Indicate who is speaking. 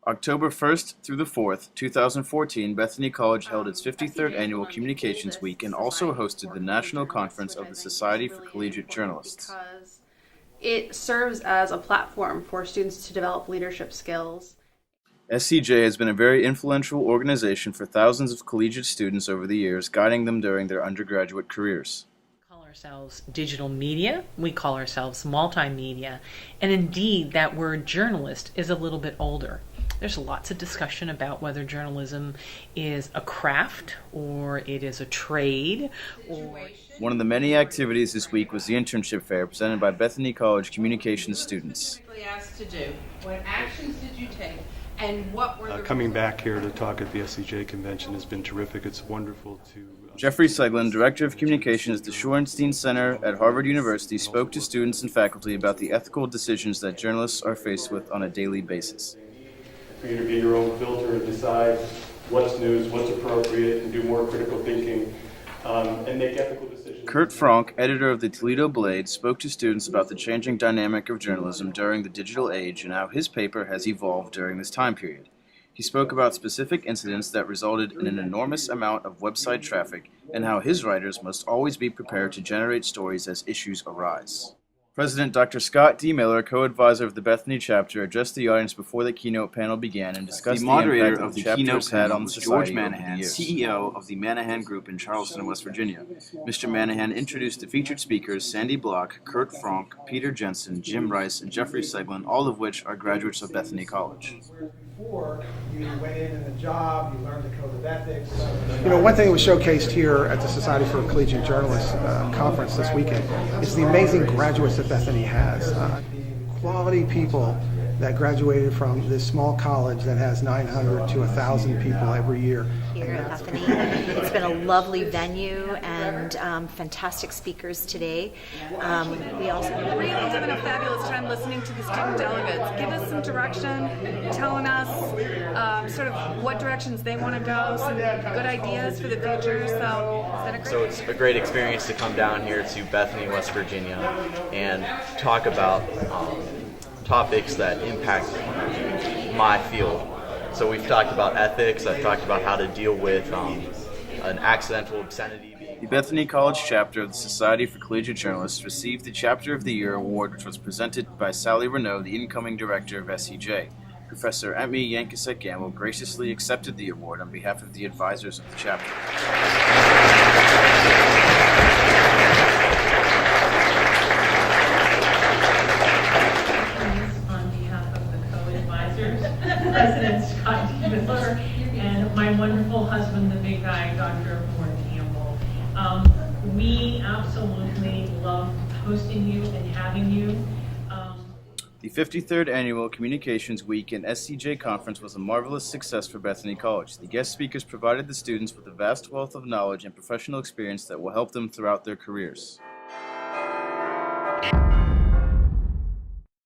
Speaker 1: October 1st through the 4th, 2014, Bethany College held its 53rd Annual Communications Week and also hosted the National Conference of the Society for Collegiate Journalists.
Speaker 2: Because it serves as a platform for students to develop leadership skills.
Speaker 1: SCJ has been a very influential organization for thousands of collegiate students over the years, guiding them during their undergraduate careers.
Speaker 3: We call ourselves digital media, we call ourselves multimedia, and indeed that word journalist is a little bit older. There's lots of discussion about whether journalism is a craft or it is a trade.
Speaker 1: One of the many activities this week was the internship fair presented by Bethany College communications students.
Speaker 4: Asked to do. What actions did you take? And what were the
Speaker 5: coming back here to talk at the SCJ convention has been terrific. It's wonderful to...
Speaker 1: Jeffrey Seglin, Director of Communications at the Shorenstein Center at Harvard University, spoke to students and faculty about the ethical decisions that journalists are faced with on a daily basis.
Speaker 5: For you to be your own filter and decide what's news, what's appropriate, and do more critical thinking, and make ethical decisions.
Speaker 1: Kurt Frank, editor of the Toledo Blade, spoke to students about the changing dynamic of journalism during the digital age and how his paper has evolved during this time period. He spoke about specific incidents that resulted in an enormous amount of website traffic and how his writers must always be prepared to generate stories as issues arise. President Dr. Scott D. Miller, co-advisor of the Bethany chapter, addressed the audience before the keynote panel began and discussed the impact of the keynote had on the George Manahan, CEO of the Manahan Group in Charleston, West Virginia. Mr. Manahan introduced the featured speakers Sandy Block, Kurt Frank, Peter Jensen, Jim Rice, and Jeffrey Seglin, all of which are graduates of Bethany College.
Speaker 6: Before you went in the job, you learned the code of ethics. One thing that was showcased here at the Society for Collegiate Journalists conference this weekend is the amazing graduates that Bethany has. Quality people that graduated from this small college that has 900 to 1,000 people every year.
Speaker 7: Here at Bethany. It's been a lovely venue and fantastic speakers today. We also
Speaker 8: really having a fabulous time listening to the student delegates. Give us some direction, telling us sort of what directions they want to go, some good ideas for the future.
Speaker 9: So it's a great experience to come down here to Bethany, West Virginia, and talk about topics that impact my field. So we've talked about ethics, I've talked about how to deal with an accidental obscenity.
Speaker 1: The Bethany College chapter of the Society for Collegiate Journalists received the Chapter of the Year award, which was presented by Sally Renaud, the incoming director of SCJ. Professor Emmy Yankasek Gamble graciously accepted the award on behalf of the advisors of the chapter.
Speaker 10: President Scott D. Miller, and my wonderful husband, the big guy, Dr. Warren Campbell. We absolutely loved hosting you and having you.
Speaker 1: The 53rd Annual Communications Week and SCJ Conference was a marvelous success for Bethany College. The guest speakers provided the students with a vast wealth of knowledge and professional experience that will help them throughout their careers.